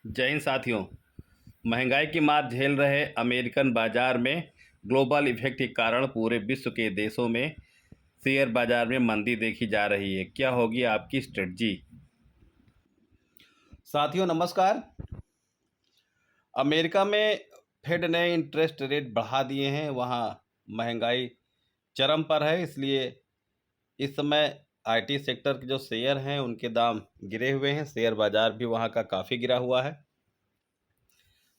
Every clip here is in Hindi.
जय हिंद साथियों। महंगाई की मार झेल रहे अमेरिकन बाजार में ग्लोबल इफेक्ट के कारण पूरे विश्व के देशों में शेयर बाजार में मंदी देखी जा रही है। क्या होगी आपकी स्ट्रेटजी? साथियों नमस्कार। अमेरिका में फेड ने इंटरेस्ट रेट बढ़ा दिए हैं। वहाँ महंगाई चरम पर है, इसलिए इस समय आईटी सेक्टर के जो शेयर हैं उनके दाम गिरे हुए हैं। शेयर बाजार भी वहाँ का काफ़ी गिरा हुआ है,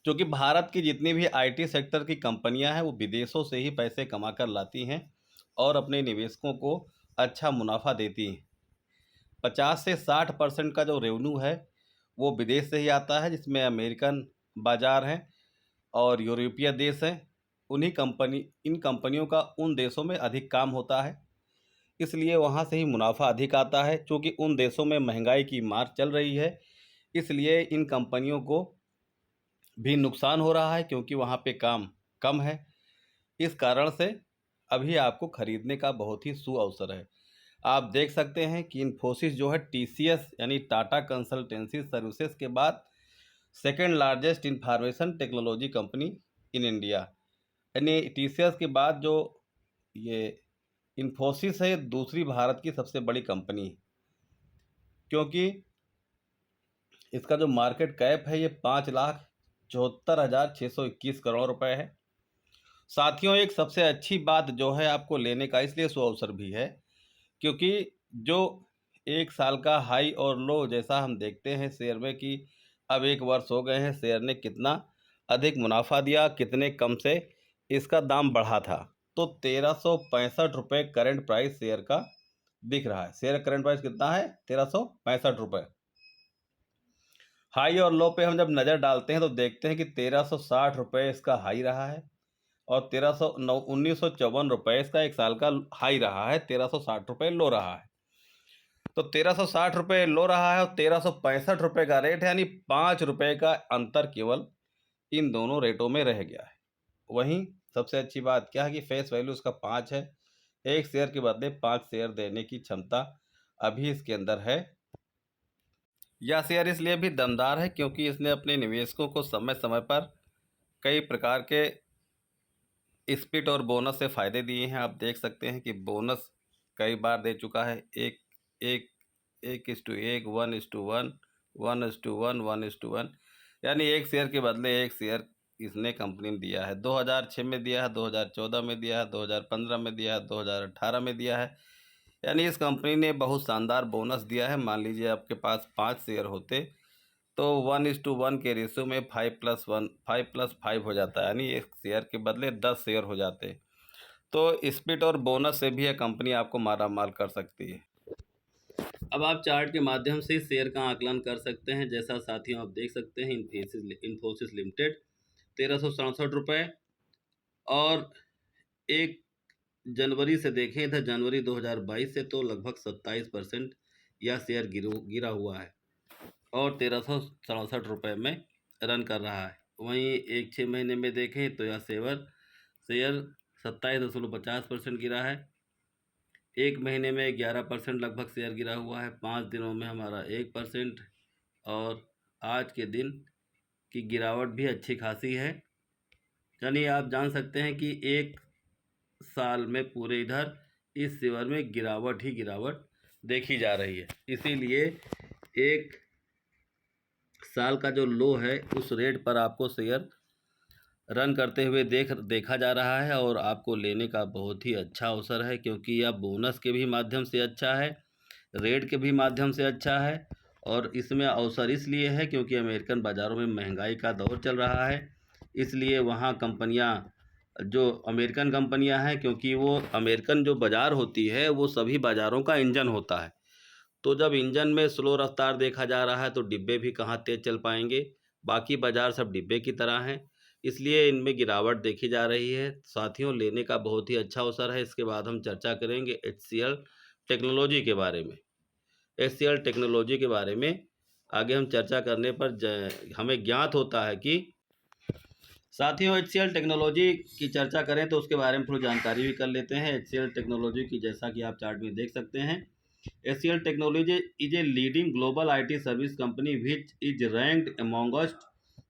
क्योंकि भारत की जितनी भी आईटी सेक्टर की कंपनियां हैं वो विदेशों से ही पैसे कमा कर लाती हैं और अपने निवेशकों को अच्छा मुनाफा देती हैं। 50 से 60% का जो रेवेन्यू है वो विदेश से ही आता है, जिसमें अमेरिकन बाजार हैं और यूरोपीय देश हैं। इन कंपनियों का उन देशों में अधिक काम होता है, इसलिए वहाँ से ही मुनाफा अधिक आता है। क्योंकि उन देशों में महंगाई की मार चल रही है, इसलिए इन कंपनियों को भी नुकसान हो रहा है, क्योंकि वहाँ पे काम कम है। इस कारण से अभी आपको खरीदने का बहुत ही सुअवसर है। आप देख सकते हैं कि इन्फोसिस जो है टीसीएस यानी टाटा कंसल्टेंसी सर्विसेज के बाद second largest information technology company in India, यानी टीसीएस के बाद जो ये इन्फोसिस है दूसरी भारत की सबसे बड़ी कंपनी है, क्योंकि इसका जो मार्केट कैप है ये 5,74,621 करोड़ रुपए है। साथियों, एक सबसे अच्छी बात जो है आपको लेने का इसलिए सुअवसर भी है, क्योंकि जो एक साल का हाई और लो जैसा हम देखते हैं शेयर में कि अब 1 वर्ष हो गए हैं, शेयर ने कितना अधिक मुनाफा दिया, कितने कम से इसका दाम बढ़ा था। तो 1365 रुपये करंट प्राइस शेयर का दिख रहा है। शेयर करंट प्राइस कितना है? 1365 रुपये। हाई और लो पे हम जब नज़र डालते हैं तो देखते हैं कि 1360 रुपये इसका हाई रहा है और 1954 रुपये इसका एक साल का हाई रहा है। 1360 रुपये लो रहा है। तो 1360 रुपये लो रहा है और 1365 रुपये का रेट है, यानी 5 रुपये का अंतर केवल इन दोनों रेटों में रह गया है। वहीं सबसे अच्छी बात क्या है कि फेस वैल्यू उसका 5 है। एक शेयर के बदले 5 शेयर देने की क्षमता अभी इसके अंदर है। यह शेयर इसलिए भी दमदार है क्योंकि इसने अपने निवेशकों को समय समय पर कई प्रकार के स्प्लिट और बोनस से फ़ायदे दिए हैं। आप देख सकते हैं कि बोनस कई बार दे चुका है। एक एक 1:1, 1:1, 1:1, 1:1, यानी एक शेयर के बदले एक शेयर इसने कंपनी ने दिया है। 2006 में दिया है, 2014 में दिया है, 2015 में दिया है, 2018 में दिया है। यानी इस कंपनी ने बहुत शानदार बोनस दिया है। मान लीजिए आपके पास 5 शेयर होते तो 1:1 के रेशियो में 5+1 5+5 हो जाता है, यानी एक शेयर के बदले 10 शेयर हो जाते। तो स्प्लिट और बोनस से भी यह कंपनी आपको मारा माल कर सकती है। अब आप चार्ट के माध्यम से शेयर का आकलन कर सकते हैं। जैसा साथियों आप देख सकते हैं, इन्फोसिस लिमिटेड 1367 रुपये, और 1 जनवरी से देखें इधर, जनवरी 2022 से तो लगभग 27% यह शेयर गिरा हुआ है और 1367 रुपये में रन कर रहा है। वहीं 6 महीने में देखें तो यह शेयर 27.50% गिरा है। 1 महीने में 11% लगभग शेयर गिरा हुआ है। 5 दिनों में हमारा 1%, और आज के दिन की गिरावट भी अच्छी खासी है। यानी आप जान सकते हैं कि 1 साल में पूरे इधर इस शेयर में गिरावट ही गिरावट देखी जा रही है। इसीलिए 1 साल का जो लो है उस रेट पर आपको शेयर रन करते हुए देखा जा रहा है, और आपको लेने का बहुत ही अच्छा अवसर है, क्योंकि यह बोनस के भी माध्यम से अच्छा है, रेट के भी माध्यम से अच्छा है। और इसमें अवसर इसलिए है क्योंकि अमेरिकन बाज़ारों में महंगाई का दौर चल रहा है, इसलिए वहाँ कंपनियाँ, जो अमेरिकन कंपनियाँ हैं, क्योंकि वो अमेरिकन जो बाज़ार होती है वो सभी बाज़ारों का इंजन होता है। तो जब इंजन में स्लो रफ्तार देखा जा रहा है तो डिब्बे भी कहाँ तेज़ चल पाएंगे। बाकी बाज़ार सब डिब्बे की तरह हैं, इसलिए इनमें गिरावट देखी जा रही है। साथियों, लेने का बहुत ही अच्छा अवसर है। इसके बाद हम चर्चा करेंगे HCL टेक्नोलॉजी के बारे में। HCL टेक्नोलॉजी के बारे में आगे हम चर्चा करने पर हमें ज्ञात होता है कि साथियों, HCL टेक्नोलॉजी की चर्चा करें तो उसके बारे में थोड़ी जानकारी भी कर लेते हैं। HCL टेक्नोलॉजी की, जैसा कि आप चार्ट में देख सकते हैं, HCL Technology is a leading global IT service company which is ranked amongst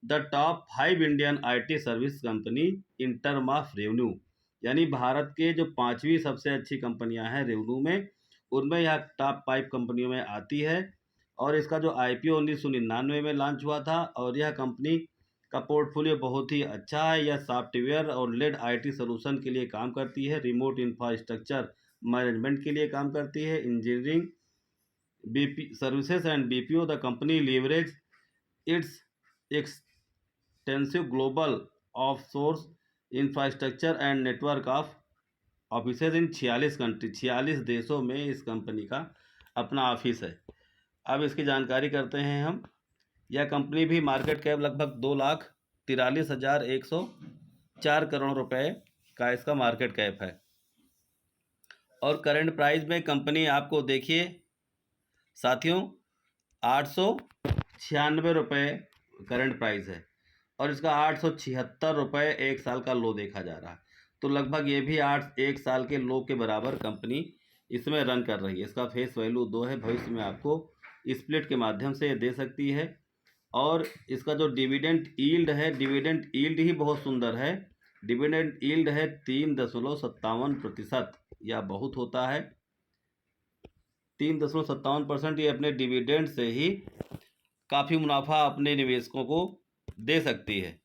the top 5 Indian IT service company in term of revenue. यानी भारत के जो 5वीं सबसे अच्छी कंपनियां हैं रेवेन्यू में, उनमें यह टॉप 5 कंपनियों में आती है। और इसका जो IPO 1999 में लॉन्च हुआ था और यह कंपनी का पोर्टफोलियो बहुत ही अच्छा है। यह सॉफ्टवेयर और लेड IT सोल्यूशन के लिए काम करती है, रिमोट इंफ्रास्ट्रक्चर मैनेजमेंट के लिए काम करती है, engineering BP services and BPO। The company leverage its extensive global offshores infrastructure and network of offices in 46 country, 46 देशों में इस कंपनी का अपना ऑफिस है। अब इसकी जानकारी करते हैं हम। यह कंपनी भी मार्केट कैप लगभग 2,43,104 करोड़ रुपए का इसका मार्केट कैप है। और करंट प्राइस में कंपनी आपको देखिए साथियों 896 रुपये करंट प्राइस है और इसका 876 रुपये एक साल का लो देखा जा रहा है। तो लगभग ये भी 1 साल के लो के बराबर कंपनी इसमें रन कर रही है। इसका फेस वैल्यू 2 है, भविष्य में आपको स्प्लिट के माध्यम से दे सकती है। और इसका जो डिविडेंड यील्ड है, डिविडेंड यील्ड ही बहुत सुंदर है। डिविडेंड यील्ड है 3.57%, यह बहुत होता है। 3.57% ये अपने डिविडेंड से ही काफ़ी मुनाफा अपने निवेशकों को दे सकती है।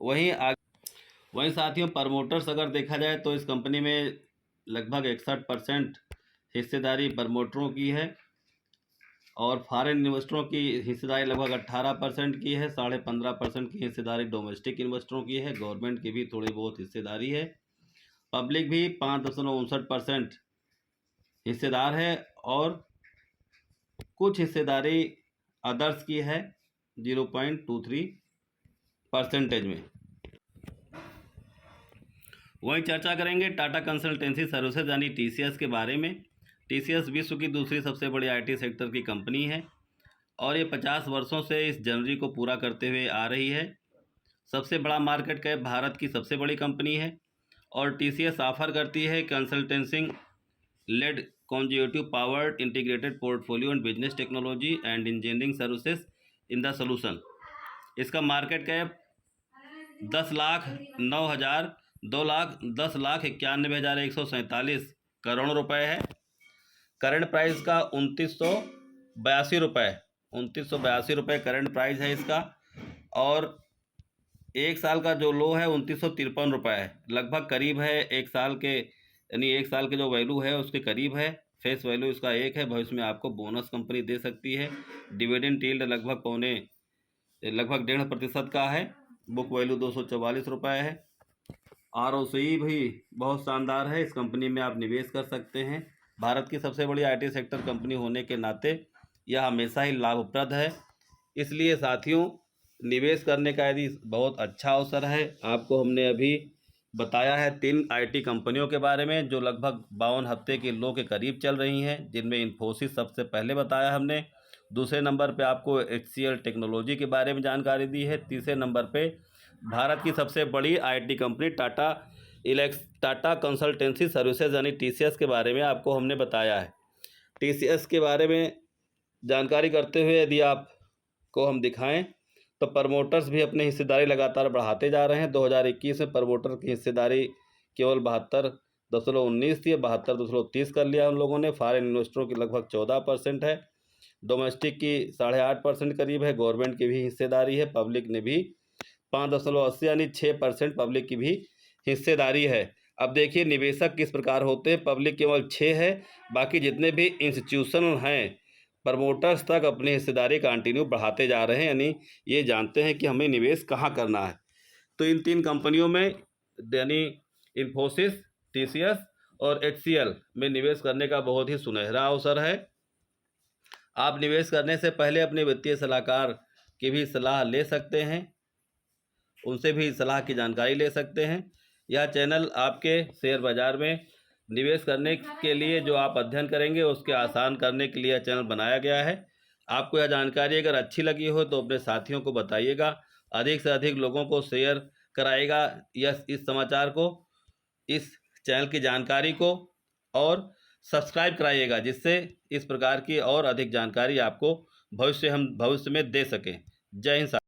वहीं साथियों प्रमोटर्स अगर देखा जाए तो इस कंपनी में लगभग 61% हिस्सेदारी प्रमोटरों की है और फॉरेन इन्वेस्टरों की हिस्सेदारी लगभग 18% की है। 15.5% की हिस्सेदारी डोमेस्टिक इन्वेस्टरों की है। गवर्नमेंट की भी थोड़ी बहुत हिस्सेदारी है। पब्लिक भी 5.59% हिस्सेदार है और कुछ हिस्सेदारी अदर्स की है 0.23% में। वहीं चर्चा करेंगे टाटा कंसल्टेंसी सर्विसेज यानी TCS के बारे में। TCS विश्व की दूसरी सबसे बड़ी IT सेक्टर की कंपनी है और ये 50 वर्षों से इस जनवरी को पूरा करते हुए आ रही है। सबसे बड़ा मार्केट कैप, भारत की सबसे बड़ी कंपनी है और TCS ऑफर करती है consulting led cognitive powered integrated portfolio and business technology and engineering services in the solution. इसका मार्केट कैप 2,10,91,147 करोड़ रुपए है। करंट प्राइस का 2982 रुपये करंट प्राइस है इसका। और एक साल का जो लो है 2953 रुपये है, लगभग करीब है एक साल के, यानी एक साल के जो वैल्यू है उसके करीब है। फेस वैल्यू इसका 1 है, भविष्य में आपको बोनस कंपनी दे सकती है। डिविडेंड यील्ड लगभग 1.5% का है। बुक वैल्यू 244 रुपये है। ROCE भी बहुत शानदार है। इस कंपनी में आप निवेश कर सकते हैं। भारत की सबसे बड़ी IT सेक्टर कंपनी होने के नाते यह हमेशा ही लाभप्रद है। इसलिए साथियों निवेश करने का यदि बहुत अच्छा अवसर है। आपको हमने अभी बताया है 3 IT कंपनियों के बारे में जो लगभग 52 हफ्ते के लो के करीब चल रही हैं, जिनमें इन्फोसिस सबसे पहले बताया हमने। दूसरे नंबर पे आपको HCL टेक्नोलॉजी के बारे में जानकारी दी है। तीसरे नंबर पे भारत की सबसे बड़ी IT company Tata consultancy services यानी TCS के बारे में आपको हमने बताया है। TCS के बारे में जानकारी करते हुए यदि आपको हम दिखाएं तो प्रमोटर्स भी अपनी हिस्सेदारी लगातार बढ़ाते जा रहे हैं। 2021 में प्रमोटर की हिस्सेदारी केवल 72.19 थी, 72.30 कर लिया उन लोगों ने। फॉरेन इन्वेस्टरों की लगभग 14% है, डोमेस्टिक की 8.5% करीब है। गवर्नमेंट की भी हिस्सेदारी है, पब्लिक ने भी 5.80 यानी 6% पब्लिक की भी हिस्सेदारी है। अब देखिए निवेशक किस प्रकार होते हैं। पब्लिक केवल 6 है, बाकी जितने भी इंस्टीट्यूशनल हैं प्रमोटर्स तक अपनी हिस्सेदारी कंटिन्यू बढ़ाते जा रहे हैं, यानी ये जानते हैं कि हमें निवेश कहाँ करना है। तो इन 3 कंपनियों में यानी इन्फोसिस, TCS और HCL में निवेश करने का बहुत ही सुनहरा अवसर है। आप निवेश करने से पहले अपने वित्तीय सलाहकार की भी सलाह ले सकते हैं, उनसे भी सलाह की जानकारी ले सकते हैं। यह चैनल आपके शेयर बाज़ार में निवेश करने के लिए जो आप अध्ययन करेंगे उसके आसान करने के लिए यह चैनल बनाया गया है। आपको यह जानकारी अगर अच्छी लगी हो तो अपने साथियों को बताइएगा, अधिक से अधिक लोगों को शेयर कराइएगा इस समाचार को, इस चैनल की जानकारी को। और सब्सक्राइब कराइएगा, जिससे इस प्रकार की और अधिक जानकारी आपको भविष्य में दे सकें। जय हिंद।